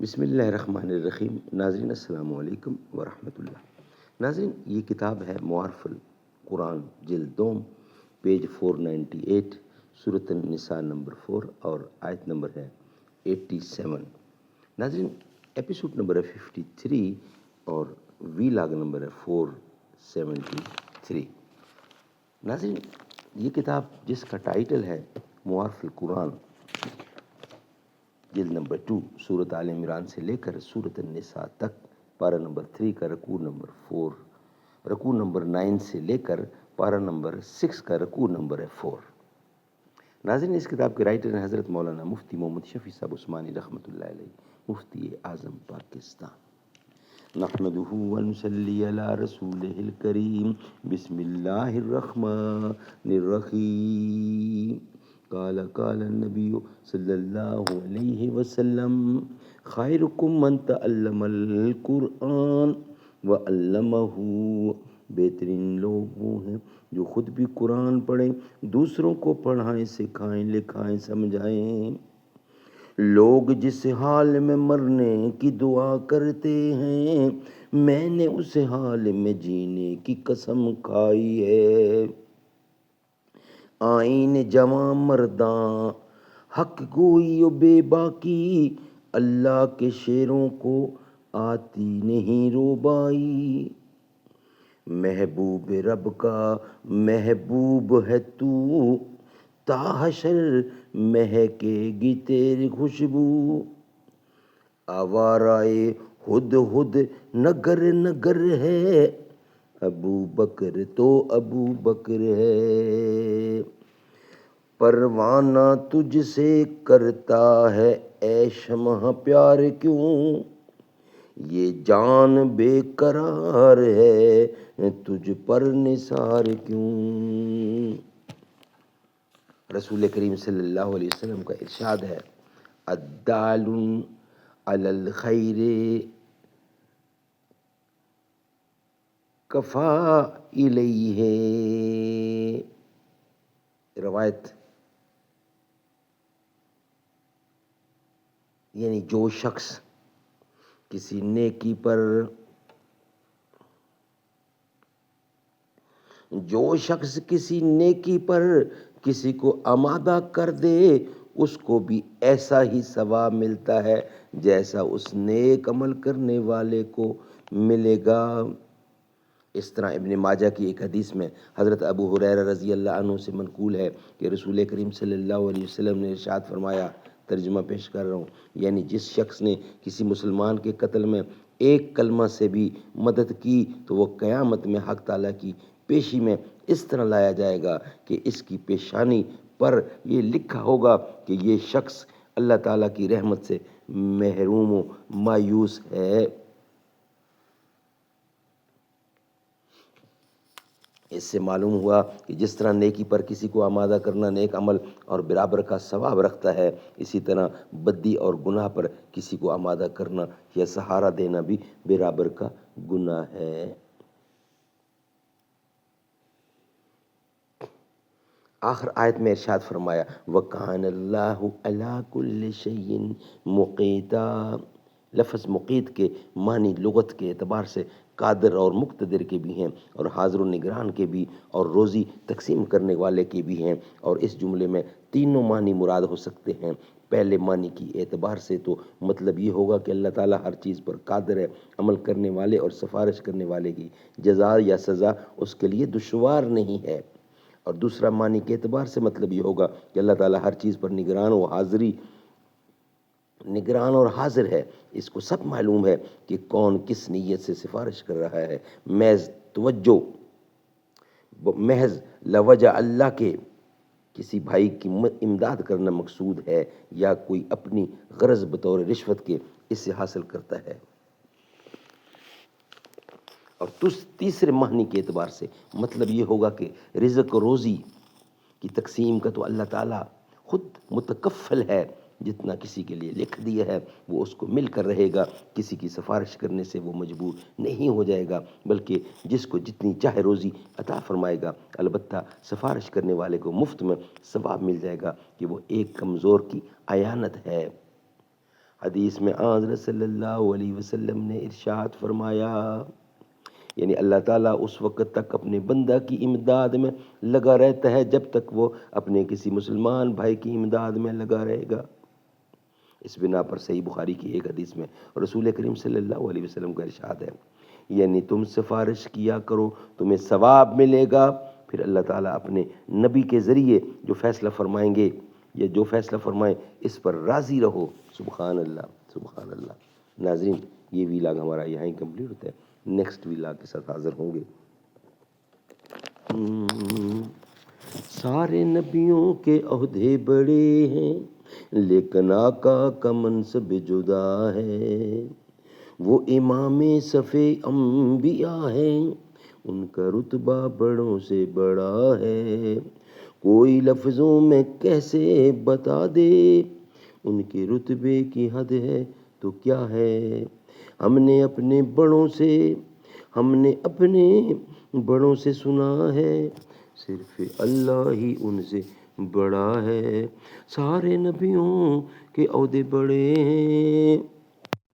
بسم اللہ الرحمن الرحیم۔ ناظرین السلام علیکم ورحمۃ اللہ۔ ناظرین، یہ کتاب ہے معارف القرآن جلد دوم، پیج 498، سورۃ النساء نمبر 4 اور آیت نمبر ہے 87۔ ناظرین، ایپیسوڈ نمبر ہے 53 اور وی لاگ نمبر ہے 473۔ ناظرین، یہ کتاب جس کا ٹائٹل ہے معارف القرآن جلد نمبر 2، سورۃ آل عمران سے لے کر سورۃ النساء تک، پارہ نمبر 3 کا رکوع نمبر 4، رکوع نمبر 9 سے لے کر پارہ نمبر 6 کا رکوع نمبر ہے 4۔ ناظرین، اس کتاب کے رائٹر ہیں حضرت مولانا مفتی محمد شفیع صاحب عثمانی رحمۃ اللہ علیہ، مفتی اعظم پاکستان۔ نحمده ونصلی علی رسولہ الکریم، بسم اللہ الرحمن الرحیم۔ قال النبی صلی اللہ علیہ وسلم، خیرکم من تعلم القرآن وعلمہ۔ بہترین لوگ وہ ہیں جو خود بھی قرآن پڑھیں، دوسروں کو پڑھائیں، سکھائیں، لکھائیں، سمجھائیں۔ لوگ جس حال میں مرنے کی دعا کرتے ہیں، میں نے اس حال میں جینے کی قسم کھائی ہے۔ آئین جواں مرداں، حق گوئی و بے باکی، اللہ کے شیروں کو آتی نہیں روبائی۔ محبوب رب کا محبوب ہے تو، تا حشر مہکے گی تیری خوشبو۔ آوارائے ہد ہد نگر نگر ہے، ابو بکر تو ابو بکر ہے۔ پروانہ تجھ سے کرتا ہے اے شمع پیار کیوں، یہ جان بے قرار ہے تجھ پر نثار کیوں۔ رسول کریم صلی اللہ علیہ وسلم کا ارشاد ہے، الدال علی الخیر کفاعلیہ۔ روایت یعنی جو شخص کسی نیکی پر کسی کو آمادہ کر دے، اس کو بھی ایسا ہی ثواب ملتا ہے جیسا اس نیک عمل کرنے والے کو ملے گا۔ اس طرح ابن ماجہ کی ایک حدیث میں حضرت ابو ہریرہ رضی اللہ عنہ سے منقول ہے کہ رسول کریم صلی اللہ علیہ وسلم نے ارشاد فرمایا، ترجمہ پیش کر رہا ہوں، یعنی جس شخص نے کسی مسلمان کے قتل میں ایک کلمہ سے بھی مدد کی تو وہ قیامت میں حق تعالیٰ کی پیشی میں اس طرح لایا جائے گا کہ اس کی پیشانی پر یہ لکھا ہوگا کہ یہ شخص اللہ تعالیٰ کی رحمت سے محروم و مایوس ہے۔ اس سے معلوم ہوا کہ جس طرح نیکی پر کسی کو آمادہ کرنا نیک عمل اور برابر کا ثواب رکھتا ہے، اسی طرح بدی اور گناہ پر کسی کو آمادہ کرنا یا سہارا دینا بھی برابر کا گناہ ہے۔ آخر آیت میں ارشاد فرمایا، وَكَانَ اللَّهُ عَلَىٰ كُلِّ شَيْءٍ مُقِیتًا۔ لفظ مقیت کے معنی لغت کے اعتبار سے قادر اور مقتدر کے بھی ہیں، اور حاضر و نگران کے بھی، اور روزی تقسیم کرنے والے کے بھی ہیں، اور اس جملے میں تینوں معنی مراد ہو سکتے ہیں۔ پہلے معنی کی اعتبار سے تو مطلب یہ ہوگا کہ اللہ تعالیٰ ہر چیز پر قادر ہے، عمل کرنے والے اور سفارش کرنے والے کی جزا یا سزا اس کے لیے دشوار نہیں ہے۔ اور دوسرا معنی کے اعتبار سے مطلب یہ ہوگا کہ اللہ تعالیٰ ہر چیز پر نگران اور حاضر ہے، اس کو سب معلوم ہے کہ کون کس نیت سے سفارش کر رہا ہے۔ محض لوجہ اللہ کے کسی بھائی کی امداد کرنا مقصود ہے، یا کوئی اپنی غرض بطور رشوت کے اس سے حاصل کرتا ہے۔ اور تیسرے معنی کے اعتبار سے مطلب یہ ہوگا کہ رزق و روزی کی تقسیم کا تو اللہ تعالیٰ خود متکفل ہے، جتنا کسی کے لیے لکھ دیا ہے وہ اس کو مل کر رہے گا، کسی کی سفارش کرنے سے وہ مجبور نہیں ہو جائے گا، بلکہ جس کو جتنی چاہے روزی عطا فرمائے گا۔ البتہ سفارش کرنے والے کو مفت میں ثواب مل جائے گا کہ وہ ایک کمزور کی اعانت ہے۔ حدیث میں حضرت صلی اللہ علیہ وسلم نے ارشاد فرمایا، یعنی اللہ تعالیٰ اس وقت تک اپنے بندہ کی امداد میں لگا رہتا ہے جب تک وہ اپنے کسی مسلمان بھائی کی امداد میں لگا رہے گا۔ اس بنا پر صحیح بخاری کی ایک حدیث میں رسول کریم صلی اللہ علیہ وسلم کا ارشاد ہے، یعنی تم سفارش کیا کرو تمہیں ثواب ملے گا، پھر اللہ تعالیٰ اپنے نبی کے ذریعے جو فیصلہ فرمائیں گے یا جو فیصلہ فرمائیں اس پر راضی رہو۔ سبحان اللہ، سبحان اللہ۔ ناظرین، یہ ویلاگ ہمارا یہاں ہی کمپلیٹ ہوتا ہے، نیکسٹ ویلاگ کے ساتھ حاضر ہوں گے۔ سارے نبیوں کے عہدے بڑے ہیں لیکن آقا کا منصب جدا ہے، وہ امام صف انبیاء ہیں ان کا رتبہ بڑوں سے بڑا ہے، کوئی لفظوں میں کیسے بتا دے ان کے رتبے کی حد ہے تو کیا ہے، ہم نے اپنے بڑوں سے سنا ہے صرف اللہ ہی ان سے بڑا ہے، سارے نبیوں کے عہدے بڑے ہیں